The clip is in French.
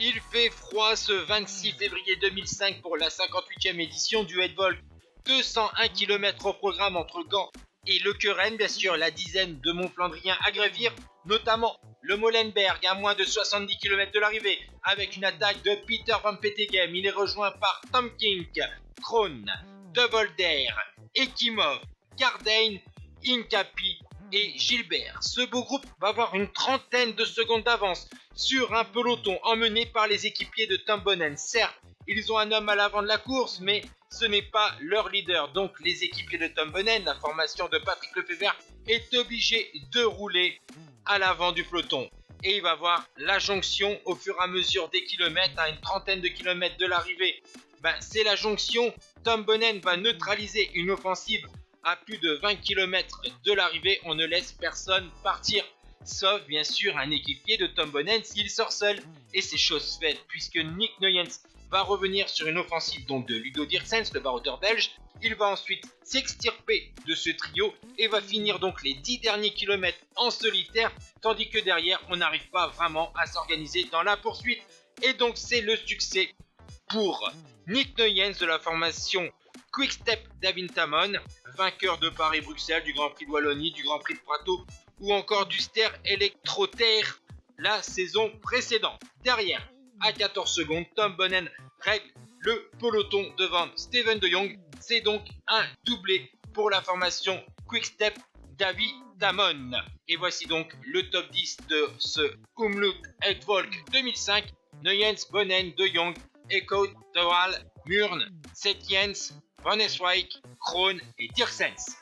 Il fait froid ce 26 février 2005 pour la 58e édition du Helvold. 201 km au programme entre Gand et Le Queren, bien sûr la dizaine de Mont Flandrien à gravir, notamment le Molenberg à moins de 70 km de l'arrivée, avec une attaque de Peter Van Petegem. Il est rejoint par Tom Kink, Krohn, De Volder, Ekimov, Gardein, Incapi et Gilbert. Ce beau groupe va avoir une trentaine de secondes d'avance sur un peloton emmené par les équipiers de Tom Bonnen. Certes, ils ont un homme à l'avant de la course, mais ce n'est pas leur leader. Donc les équipiers de Tom Bonnen, la formation de Patrick Lefebvre, est obligée de rouler à l'avant du peloton. Et il va voir la jonction au fur et à mesure des kilomètres, à une trentaine de kilomètres de l'arrivée. C'est la jonction. Tom Bonnen va neutraliser une offensive à plus de 20 km de l'arrivée. On ne laisse personne partir, sauf bien sûr un équipier de Tom Bonnen s'il sort seul. Et c'est chose faite puisque Nick Nuyens va revenir sur une offensive donc de Ludo Dirksens, le baroudeur belge. Il va ensuite s'extirper de ce trio et va finir donc les 10 derniers kilomètres en solitaire, tandis que derrière on n'arrive pas vraiment à s'organiser dans la poursuite. Et donc c'est le succès pour Nick Nuyens de la formation Quick-Step d'Avintamon, vainqueur de Paris-Bruxelles, du Grand Prix de Wallonie, du Grand Prix de Prato ou encore du Ster Electroterre la saison précédente. Derrière, à 14 secondes, Tom Bonnen règle le peloton devant Steven de Jong. C'est donc un doublé pour la formation Quick-Step d'Avintamon. Et voici donc le top 10 de ce Umlaut Helvold 2005. Nuyens, Bonnen, de Jong, Eekhout, De Waal, Murn, Seth Jens, Van Eswijk, Krohn et Dirksens.